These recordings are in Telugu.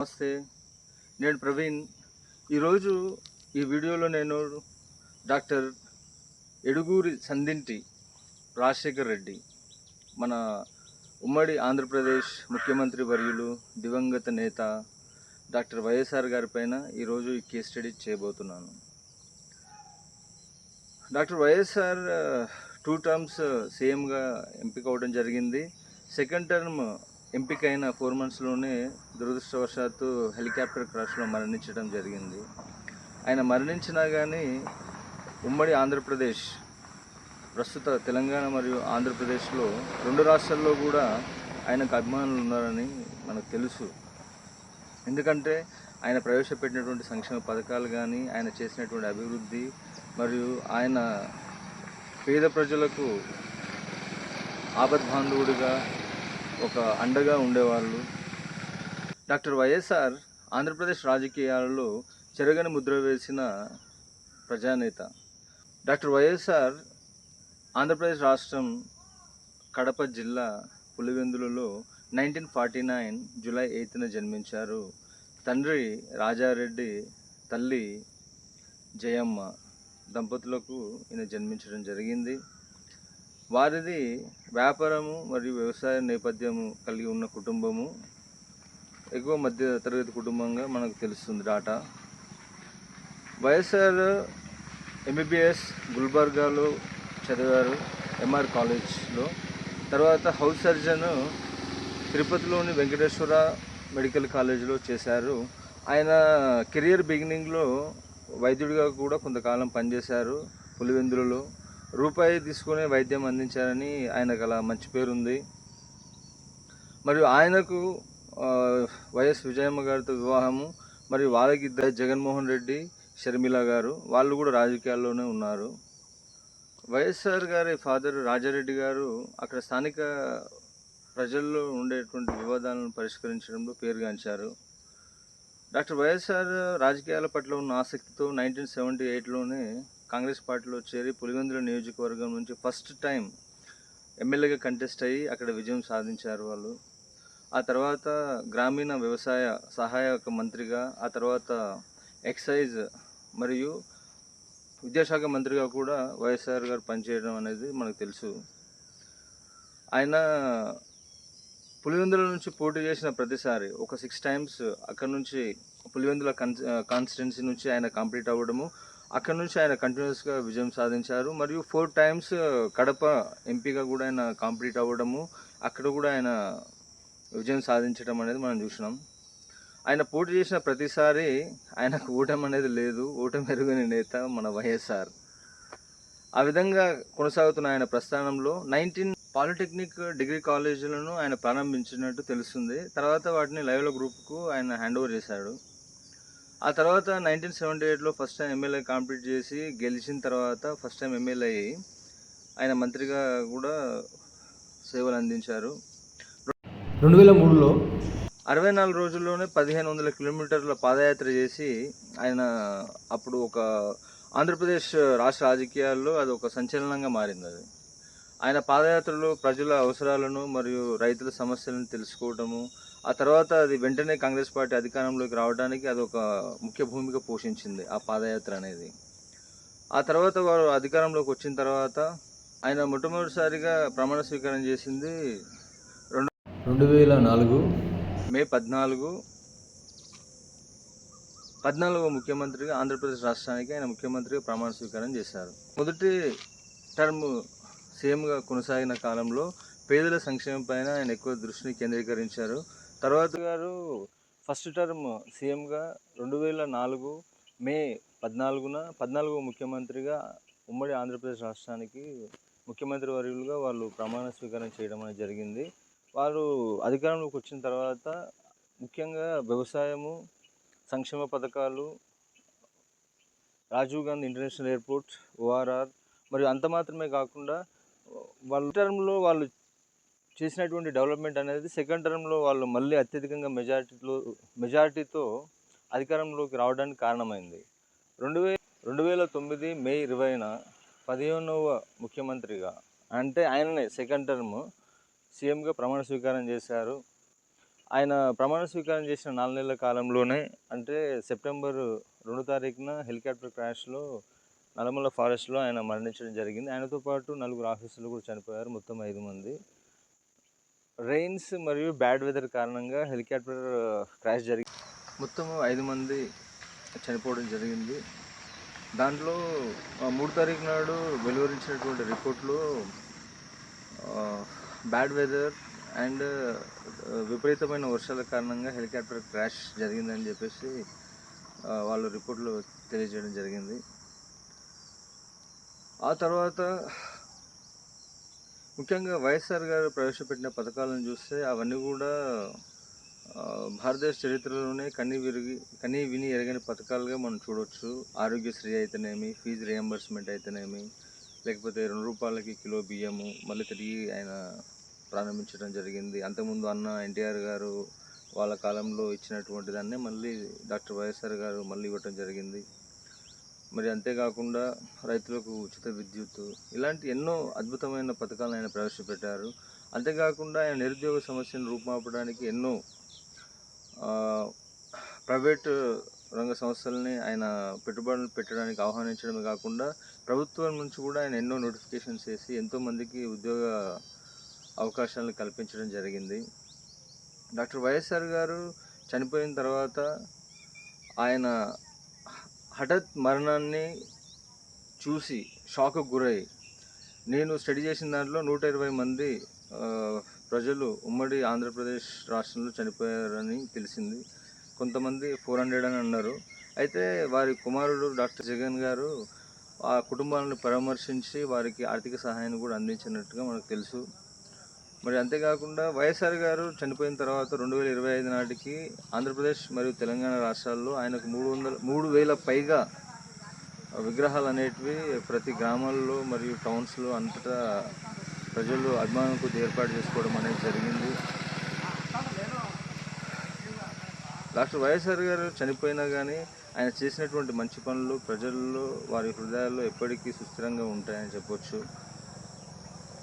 నమస్తే, నేను ప్రవీణ్. ఈరోజు ఈ వీడియోలో నేను డాక్టర్ ఎడుగూరి సందింటి రాజశేఖర్ రెడ్డి, మన ఉమ్మడి ఆంధ్రప్రదేశ్ ముఖ్యమంత్రి వర్యులు, దివంగత నేత డాక్టర్ వైఎస్ఆర్ గారి పైన ఈరోజు ఈ కేస్ స్టడీ చేయబోతున్నాను. డాక్టర్ వైఎస్ఆర్ 2 టర్మ్స్ సీఎంగా ఎంపిక అవడం జరిగింది. సెకండ్ టర్మ్ ఎంపికైన 4 మంత్స్లోనే దురదృష్టవశాత్తు హెలికాప్టర్ క్రాష్లో మరణించడం జరిగింది. ఆయన మరణించినా కానీ ఉమ్మడి ఆంధ్రప్రదేశ్, ప్రస్తుత తెలంగాణ మరియు ఆంధ్రప్రదేశ్లో 2 రాష్ట్రాల్లో కూడా ఆయనకు అభిమానులు ఉన్నారని మనకు తెలుసు. ఎందుకంటే ఆయన ప్రవేశపెట్టినటువంటి సంక్షేమ పథకాలు కానీ, ఆయన చేసినటువంటి అభివృద్ధి మరియు ఆయన పేద ప్రజలకు ఆపద్బాంధవుడిగా ఒక అండగా ఉండేవాళ్ళు. డాక్టర్ వైఎస్ఆర్ ఆంధ్రప్రదేశ్ రాజకీయాలలో చెరగని ముద్ర వేసిన ప్రజానేత. డాక్టర్ వైఎస్ఆర్ ఆంధ్రప్రదేశ్ రాష్ట్రం కడప జిల్లా పులివెందులలో 1949 జూలై 8న జన్మించారు. తండ్రి రాజారెడ్డి, తల్లి జయమ్మ దంపతులకు ఈయన జన్మించడం జరిగింది. వారిది వ్యాపారము మరియు వ్యవసాయ నేపథ్యము కలిగి ఉన్న కుటుంబము. ఎక్కువ మధ్య తరగతి కుటుంబంగా మనకు తెలుస్తుంది డాటా. వైఎస్ఆర్ ఎంబీబీఎస్ గుల్బర్గాలో చదివారు, ఎంఆర్ కాలేజ్లో. తర్వాత హౌస్ సర్జన్ తిరుపతిలోని వెంకటేశ్వర మెడికల్ కాలేజీలో చేశారు. ఆయన కెరియర్ బిగినింగ్లో వైద్యుడిగా కూడా కొంతకాలం పనిచేశారు పులివెందులలో. రూపాయి తీసుకునే వైద్యం అందించారని ఆయనకు అలా మంచి పేరుంది. మరియు ఆయనకు వైఎస్ విజయమ్మ గారితో వివాహము, మరియు వాళ్ళకి ఇద్దరు జగన్మోహన్ రెడ్డి, షర్మిల గారు, వాళ్ళు కూడా రాజకీయాల్లోనే ఉన్నారు. వైఎస్ఆర్ గారి ఫాదర్ రాజారెడ్డి గారు అక్కడ స్థానిక ప్రజల్లో ఉండేటువంటి వివాదాలను పరిష్కరించడంలో పేరుగాంచారు. డాక్టర్ వైఎస్ఆర్ రాజకీయాల పట్ల ఉన్న ఆసక్తితో 1978లోనే కాంగ్రెస్ పార్టీలో చేరి పులివెందుల నియోజకవర్గం నుంచి ఫస్ట్ టైం ఎమ్మెల్యేగా కంటెస్ట్ అయ్యి అక్కడ విజయం సాధించారు వాళ్ళు. ఆ తర్వాత గ్రామీణ వ్యవసాయ సహాయక మంత్రిగా, ఆ తర్వాత ఎక్సైజ్ మరియు విద్యాశాఖ మంత్రిగా కూడా వైఎస్ఆర్ గారు పనిచేయడం అనేది మనకు తెలుసు. ఆయన పులివెందుల నుంచి పోటీ చేసిన ప్రతిసారి ఒక 6 టైమ్స్ అక్కడ నుంచి పులివెందుల కాన్స్టిట్యున్సీ నుంచి ఆయన కంప్లీట్ అవ్వడము, అక్కడ నుంచి ఆయన కంటిన్యూస్గా విజయం సాధించారు. మరియు 4 టైమ్స్ కడప ఎంపీగా కూడా ఆయన కంప్లీట్ అవ్వడము, అక్కడ కూడా ఆయన విజయం సాధించడం అనేది మనం చూసినాం. ఆయన పోటీ చేసిన ప్రతిసారి ఆయనకు ఓటమి అనేది లేదు. ఓటమి ఎరుగని నేత మన వైఎస్ఆర్. ఆ విధంగా కొనసాగుతున్న ఆయన ప్రస్థానంలో 19 పాలిటెక్నిక్ డిగ్రీ కాలేజీలను ఆయన ప్రారంభించినట్టు తెలుస్తుంది. తర్వాత వాటిని లైవ్ల గ్రూప్కు ఆయన హ్యాండ్ ఓవర్ చేశాడు. ఆ తర్వాత 1978లో ఫస్ట్ టైం ఎమ్మెల్యే కంప్లీట్ చేసి గెలిచిన తర్వాత ఫస్ట్ టైం ఎమ్మెల్యే అయ్యి ఆయన మంత్రిగా కూడా సేవలు అందించారు. 2003లో 64 రోజుల్లోనే 1500 కిలోమీటర్ల పాదయాత్ర చేసి ఆయన అప్పుడు ఒక ఆంధ్రప్రదేశ్ రాష్ట్ర రాజకీయాల్లో అది ఒక సంచలనంగా మారింది. అది ఆయన పాదయాత్రలో ప్రజల అవసరాలను మరియు రైతుల సమస్యలను తెలుసుకోవటము, ఆ తర్వాత అది వెంటనే కాంగ్రెస్ పార్టీ అధికారంలోకి రావడానికి అది ఒక ముఖ్య భూమిక పోషించింది ఆ పాదయాత్ర అనేది. ఆ తర్వాత వారు అధికారంలోకి వచ్చిన తర్వాత ఆయన మొట్టమొదటిసారిగా ప్రమాణ స్వీకారం చేసింది 2004 మే 14వ ముఖ్యమంత్రిగా ఆంధ్రప్రదేశ్ రాష్ట్రానికి ఆయన ముఖ్యమంత్రిగా ప్రమాణ స్వీకారం చేశారు. మొదటి టర్మ్ సీఎంగా కొనసాగిన కాలంలో పేదల సంక్షేమం పైన ఆయన ఎక్కువ దృష్టిని కేంద్రీకరించారు. తర్వాత గారు ఫస్ట్ టర్మ్ సీఎంగా 2004 మే 14న 14వ ముఖ్యమంత్రిగా ఉమ్మడి ఆంధ్రప్రదేశ్ రాష్ట్రానికి ముఖ్యమంత్రి వర్యులుగా వాళ్ళు ప్రమాణ స్వీకారం చేయడం అనేది జరిగింది. వారు అధికారంలోకి వచ్చిన తర్వాత ముఖ్యంగా వ్యవసాయము, సంక్షేమ పథకాలు, Rajiv Gandhi international airport, ORR, మరియు అంత మాత్రమే కాకుండా వాళ్ళ టర్మ్లో వాళ్ళు చేసినటువంటి డెవలప్మెంట్ అనేది సెకండ్ టర్మ్లో వాళ్ళు మళ్ళీ అత్యధికంగా మెజారిటీతో అధికారంలోకి రావడానికి కారణమైంది. 2009 మే 20న 15వ ముఖ్యమంత్రిగా, అంటే ఆయననే సెకండ్ టర్మ్ సీఎంగా ప్రమాణ స్వీకారం చేశారు. ఆయన ప్రమాణ స్వీకారం చేసిన 4 నెలల కాలంలోనే, అంటే సెప్టెంబర్ 2 తారీఖున హెలికాప్టర్ క్రాష్లో నల్లమల్ల ఫారెస్ట్లో ఆయన మరణించడం జరిగింది. ఆయనతో పాటు 4 ఆఫీసర్లు కూడా చనిపోయారు. మొత్తం 5 మంది. రెయిన్స్ మరియు బ్యాడ్ వెదర్ కారణంగా హెలికాప్టర్ క్రాష్ జరిగి మొత్తం 5 మంది చనిపోవడం జరిగింది. దాంట్లో 3 తారీఖు నాడు వెలువరించినటువంటి రిపోర్ట్లో బ్యాడ్ వెదర్ అండ్ విపరీతమైన వర్షాల కారణంగా హెలికాప్టర్ క్రాష్ జరిగిందని చెప్పేసి వాళ్ళు రిపోర్ట్లో తెలియజేయడం జరిగింది. ఆ తర్వాత ముఖ్యంగా వైఎస్ఆర్ గారు ప్రవేశపెట్టిన పథకాలను చూస్తే అవన్నీ కూడా భారతదేశ చరిత్రలోనే కనీ విని ఎరగని పథకాలుగా మనం చూడవచ్చు. ఆరోగ్యశ్రీ అయితేనేమి, ఫీజు రియంబర్స్మెంట్ అయితేనేమి, లేకపోతే 2 రూపాయలకి కిలో బియ్యము మళ్ళీ తిరిగి ఆయన ప్రారంభించడం జరిగింది. అంతకుముందు అన్న ఎన్టీఆర్ గారు వాళ్ళ కాలంలో ఇచ్చినటువంటి దాన్నే మళ్ళీ డాక్టర్ వైఎస్ఆర్ గారు మళ్ళీ ఇవ్వటం జరిగింది. మరి అంతేకాకుండా రైతులకు ఉచిత విద్యుత్, ఇలాంటి ఎన్నో అద్భుతమైన పథకాలను ఆయన ప్రవేశపెట్టారు. అంతేకాకుండా ఆయన నిరుద్యోగ సమస్యను రూపుమాపడానికి ఎన్నో ప్రైవేటు రంగ సంస్థలని ఆయన పెట్టుబడులు పెట్టడానికి ఆహ్వానించడమే కాకుండా ప్రభుత్వం నుంచి కూడా ఆయన ఎన్నో నోటిఫికేషన్స్ చేసి ఎంతోమందికి ఉద్యోగ అవకాశాలను కల్పించడం జరిగింది. డాక్టర్ వైఎస్ఆర్ గారు చనిపోయిన తర్వాత ఆయన హఠాత్ మరణాన్ని చూసి షాక్కు గురై, నేను స్టడీ చేసిన దాంట్లో 120 మంది ప్రజలు ఉమ్మడి ఆంధ్రప్రదేశ్ రాష్ట్రంలో చనిపోయారని తెలిసింది. కొంతమంది 400 అని అన్నారు. అయితే వారి కుమారుడు డాక్టర్ జగన్ గారు ఆ కుటుంబాలను పరామర్శించి వారికి ఆర్థిక సహాయాన్ని కూడా అందించినట్టుగా మనకు తెలుసు. మరి అంతేకాకుండా వైఎస్ఆర్ గారు చనిపోయిన తర్వాత 2025 నాటికి ఆంధ్రప్రదేశ్ మరియు తెలంగాణ రాష్ట్రాల్లో ఆయనకు 3,000 పైగా విగ్రహాలు అనేటివి ప్రతి గ్రామాల్లో మరియు టౌన్స్లో అంతటా ప్రజలు అభిమానం కొద్ది ఏర్పాటు చేసుకోవడం అనేది జరిగింది. డాక్టర్ వైఎస్ఆర్ గారు చనిపోయినా కానీ ఆయన చేసినటువంటి మంచి పనులు ప్రజల్లో వారి హృదయాల్లో ఎప్పటికీ సుస్థిరంగా ఉంటాయని చెప్పొచ్చు.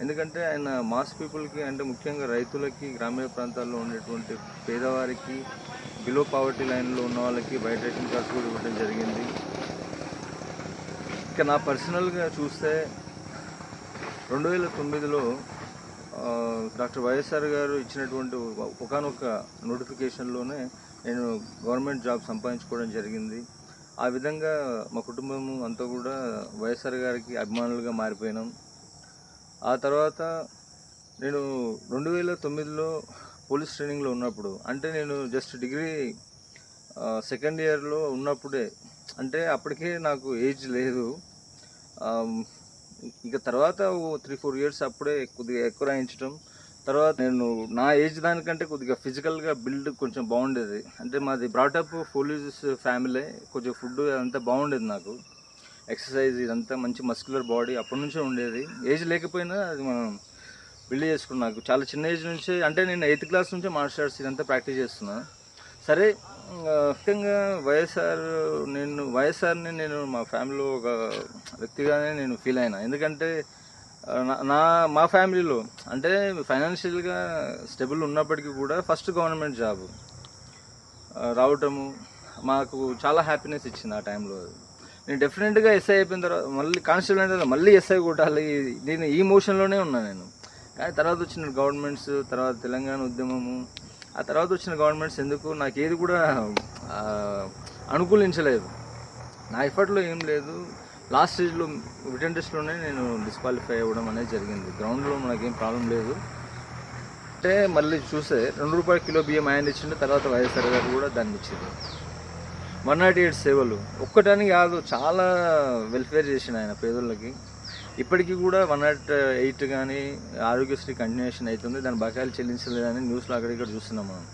ఎందుకంటే ఆయన మాస్ పీపుల్కి, అంటే ముఖ్యంగా రైతులకి, గ్రామీణ ప్రాంతాల్లో ఉండేటువంటి పేదవారికి, బిలో పావర్టీ లైన్లో ఉన్న వాళ్ళకి బయట రేషన్ కార్డ్స్ కూడా ఇవ్వడం జరిగింది. ఇక నా పర్సనల్గా చూస్తే 2009లో డాక్టర్ వైఎస్ఆర్ గారు ఇచ్చినటువంటి ఒకానొక నోటిఫికేషన్లోనే నేను గవర్నమెంట్ జాబ్ సంపాదించుకోవడం జరిగింది. ఆ విధంగా మా కుటుంబం అంతా కూడా వైఎస్ఆర్ గారికి అభిమానులుగా మారిపోయినాం. ఆ తర్వాత నేను 2009లో పోలీస్ ట్రైనింగ్లో ఉన్నప్పుడు, అంటే నేను జస్ట్ డిగ్రీ సెకండ్ ఇయర్లో ఉన్నప్పుడే, అంటే అప్పటికే నాకు ఏజ్ లేదు. ఇక తర్వాత 3-4 ఇయర్స్ అప్పుడే కొద్దిగా ఎక్కువ రాయించడం. తర్వాత నేను నా ఏజ్ దానికంటే కొద్దిగా ఫిజికల్గా బిల్డ్ కొంచెం బాగుండేది. అంటే మాది బ్రాటప్ పోలీస్ ఫ్యామిలీ, కొంచెం ఫుడ్ అంతా బాగుండేది. నాకు ఎక్సర్సైజ్ ఇదంతా మంచి మస్కులర్ బాడీ అప్పటి నుంచే ఉండేది. ఏజ్ లేకపోయినా అది మనం బిల్డ్ చేసుకున్నాం. నాకు చాలా చిన్న ఏజ్ నుంచే, అంటే నేను 8th క్లాస్ నుంచే మార్షల్ ఆర్ట్స్ ఇదంతా ప్రాక్టీస్ చేస్తున్నా. సరే, ముఖ్యంగా వైఎస్ఆర్ని నేను మా ఫ్యామిలీలో ఒక వ్యక్తిగానే నేను ఫీల్ అయినా. ఎందుకంటే మా ఫ్యామిలీలో అంటే ఫైనాన్షియల్గా స్టెబుల్ ఉన్నప్పటికీ కూడా ఫస్ట్ గవర్నమెంట్ జాబ్ రావటము మాకు చాలా హ్యాపీనెస్ ఇచ్చింది ఆ టైంలో. నేను డెఫినెట్గా ఎస్ఐ అయిపోయిన తర్వాత మళ్ళీ కానిస్టేబుల్ అయిన తర్వాత మళ్ళీ ఎస్ఐ కొట్టాలి, నేను ఈ మోషన్లోనే ఉన్నాను నేను. కానీ తర్వాత వచ్చిన గవర్నమెంట్స్, తర్వాత తెలంగాణ ఉద్యమము, ఆ తర్వాత వచ్చిన గవర్నమెంట్స్ ఎందుకు నాకు ఏది కూడా అనుకూలించలేదు. నా ఎఫర్ట్లో ఏం లేదు. లాస్ట్ స్టేజ్లో రిటర్న్ టెస్ట్లోనే నేను డిస్క్వాలిఫై అవ్వడం అనేది జరిగింది. గ్రౌండ్లో మనకేం ప్రాబ్లం లేదు. అంటే మళ్ళీ చూస్తే 2 రూపాయల కిలో బియ్యం ఆయన ఇచ్చిండు. తర్వాత వైఎస్ఆర్ గారు కూడా దాన్ని ఇచ్చింది. 108 సేవలు ఒక్కటానికి కాదు, చాలా వెల్ఫేర్ చేసిన ఆయన పేదోళ్ళకి. ఇప్పటికీ కూడా 108 కానీ ఆరోగ్యశ్రీ కంటిన్యూషన్ అవుతుంది. దాని బకాయిలు చెల్లించలేదని న్యూస్లో అక్కడిక్కడ చూస్తున్నాం మనం.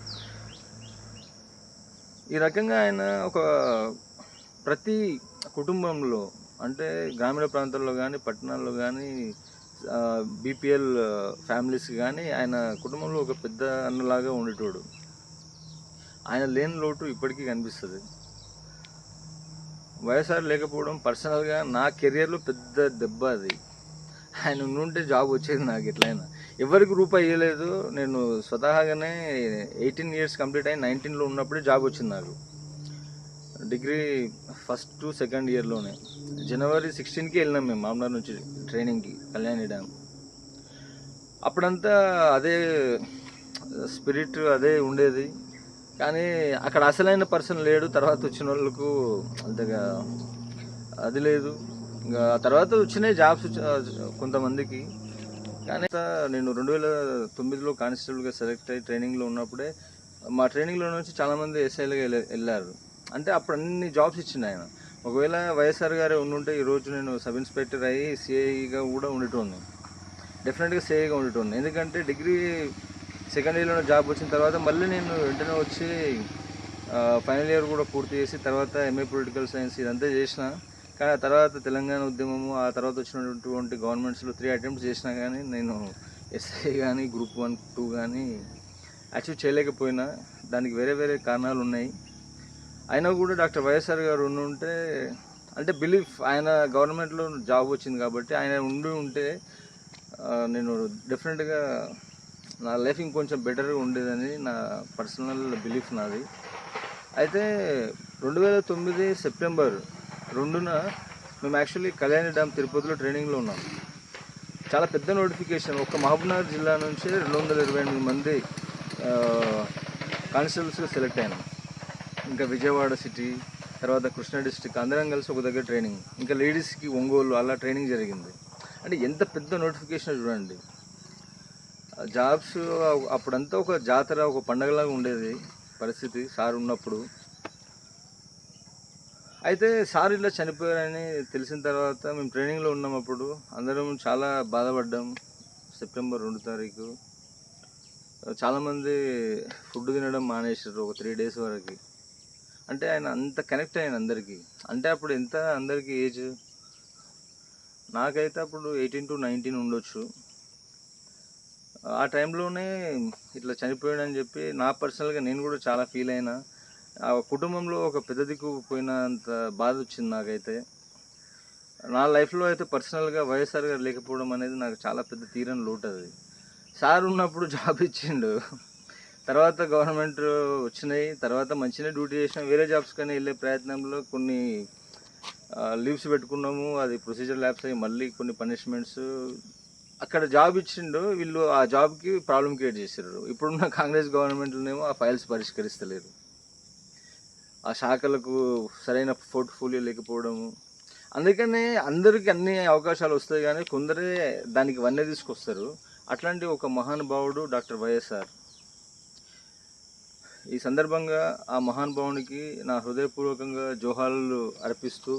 ఈ రకంగా ఆయన ప్రతి కుటుంబంలో, అంటే గ్రామీణ ప్రాంతాల్లో కానీ పట్టణాల్లో కానీ బీపీఎల్ ఫ్యామిలీస్ కానీ ఆయన కుటుంబంలో ఒక పెద్ద అన్నలాగా ఉండేటోడు. ఆయన లేని లోటు ఇప్పటికీ కనిపిస్తుంది. వైఎస్ఆర్ లేకపోవడం పర్సనల్గా నా కెరియర్లో పెద్ద దెబ్బ అది. ఆయన ఉంటే జాబ్ వచ్చేది నాకు ఎట్లయినా. ఎవరికి రూపాయి ఇవ్వలేదు. నేను స్వతహాగానే 18 ఇయర్స్ కంప్లీట్ అయ్యి 19లో ఉన్నప్పుడే జాబ్ వచ్చింది నాకు. డిగ్రీ ఫస్ట్ టు సెకండ్ ఇయర్లోనే జనవరి 16కి వెళ్ళినాం మేము మామూలు నుంచి ట్రైనింగ్కి కళ్యాణి డ్యామ్. అప్పుడంతా అదే స్పిరిట్ అదే ఉండేది, కానీ అక్కడ అసలైన పర్సన్ లేడు. తర్వాత వచ్చిన వాళ్ళకు అంతగా అది లేదు. ఇంకా తర్వాత వచ్చినాయి జాబ్స్ కొంతమందికి. కానీ నేను 2009లో కానిస్టేబుల్గా సెలెక్ట్ అయ్యి ట్రైనింగ్లో ఉన్నప్పుడే మా ట్రైనింగ్లో నుంచి చాలామంది ఎస్ఐలుగా వెళ్ళారు. అంటే అప్పుడు అన్ని జాబ్స్ ఇచ్చింది ఆయన. ఒకవేళ వైఎస్ఆర్ గారే ఉండుంటే ఈరోజు నేను సబ్ ఇన్స్పెక్టర్ అయ్యి సిఐగా కూడా ఉండేటోని, డెఫినెట్గా సిఐగా ఉండేటోని. ఎందుకంటే డిగ్రీ సెకండ్ ఇయర్లో జాబ్ వచ్చిన తర్వాత మళ్ళీ నేను వెంటనే వచ్చి ఫైనల్ ఇయర్ కూడా పూర్తి చేసి తర్వాత ఎంఏ పొలిటికల్ సైన్స్ ఇదంతా చేసిన. కానీ ఆ తర్వాత తెలంగాణ ఉద్యమము, ఆ తర్వాత వచ్చినటువంటి గవర్నమెంట్స్లో 3 అటెంప్ట్స్ చేసినా కానీ నేను ఎస్ఐ కానీ గ్రూప్ 1, 2 కానీ అచీవ్ చేయలేకపోయినా. దానికి వేరే వేరే కారణాలు ఉన్నాయి. అయినా కూడా డాక్టర్ వైఎస్ఆర్ గారు ఉంటే, అంటే బిలీఫ్, ఆయన గవర్నమెంట్లో జాబ్ వచ్చింది కాబట్టి ఆయన ఉంటే నేను డెఫినెట్గా నా లైఫ్ ఇంకొంచెం బెటర్గా ఉండేదని నా పర్సనల్ బిలీఫ్ నాది. అయితే 2009 సెప్టెంబర్ 2న మేము యాక్చువల్లీ కళ్యాణి డ్యామ్ తిరుపతిలో ట్రైనింగ్లో ఉన్నాం. చాలా పెద్ద నోటిఫికేషన్. ఒక్క మహబూబ్నగర్ జిల్లా నుంచి 228 మంది కానిస్టేబుల్స్గా సెలెక్ట్ అయినాం. ఇంకా విజయవాడ సిటీ, తర్వాత కృష్ణా డిస్ట్రిక్ట్ అందరం కలిసి ఒక దగ్గర ట్రైనింగ్. ఇంకా లేడీస్కి ఒంగోలు అలా ట్రైనింగ్ జరిగింది. అంటే ఎంత పెద్ద నోటిఫికేషన్ చూడండి. జాబ్స్ అప్పుడంతా ఒక జాతర, ఒక పండగలాగా ఉండేది పరిస్థితి సార్ ఉన్నప్పుడు. అయితే సార్ ఇలా చనిపోయారని తెలిసిన తర్వాత మేము ట్రైనింగ్లో ఉన్నప్పుడు అందరం చాలా బాధపడ్డాం. సెప్టెంబర్ 2 తారీఖు చాలామంది ఫుడ్ తినడం మానేసారు ఒక 3 డేస్ వరకు. అంటే ఆయన అంత కనెక్ట్ అయ్యాను అందరికీ. అంటే అప్పుడు ఎంత అందరికీ ఏజ్, నాకైతే అప్పుడు 18 to 19 ఉండొచ్చు. ఆ టైంలోనే ఇట్లా చనిపోయాడని చెప్పి నా పర్సనల్గా నేను కూడా చాలా ఫీల్ అయినా. ఆ కుటుంబంలో ఒక పెద్ద దిక్కు పోయినంత బాధ వచ్చింది నాకైతే. నా లైఫ్లో అయితే పర్సనల్గా వైఎస్ఆర్ గారు లేకపోవడం అనేది నాకు చాలా పెద్ద తీరని లోటు. అది సార్ ఉన్నప్పుడు జాబ్ ఇచ్చిండు, తర్వాత గవర్నమెంట్ వచ్చినాయి, తర్వాత మంచిగా డ్యూటీ చేసినా. వేరే జాబ్స్ కానీ వెళ్ళే ప్రయత్నంలో కొన్ని లీవ్స్ పెట్టుకున్నాము, అది ప్రొసీజర్ ల్యాబ్స్ అయ్యి మళ్ళీ కొన్ని పనిష్మెంట్స్. అక్కడ జాబ్ ఇచ్చిండు, వీళ్ళు ఆ జాబ్కి ప్రాబ్లం క్రియేట్ చేశారు. ఇప్పుడున్న కాంగ్రెస్ గవర్నమెంట్లోనేమో ఆ ఫైల్స్ పరిష్కరిస్తలేరు, ఆ శాఖలకు సరైన పోర్ట్ఫోలియో లేకపోవడము. అందుకనే అందరికీ అన్ని అవకాశాలు వస్తాయి, కానీ కొందరే దానికి వన్నె తీసుకొస్తారు. అట్లాంటి ఒక మహానుభావుడు డాక్టర్ వైఎస్ఆర్. ఈ సందర్భంగా ఆ మహానుభావునికి నా హృదయపూర్వకంగా జోహార్లు అర్పిస్తూ,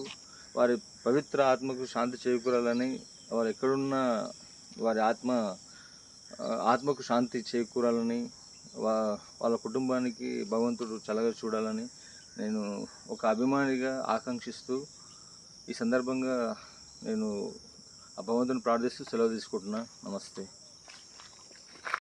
వారి పవిత్ర ఆత్మకు శాంతి చేకూరాలని, వారు ఎక్కడున్నా వారి ఆత్మకు శాంతి చేకూరాలని, వాళ్ళ కుటుంబానికి భగవంతుడు చల్లగా చూడాలని నేను ఒక అభిమానిగా ఆకాంక్షిస్తూ ఈ సందర్భంగా నేను ఆ భగవంతుని ప్రార్థిస్తూ సెలవు తీసుకుంటున్నా. నమస్తే.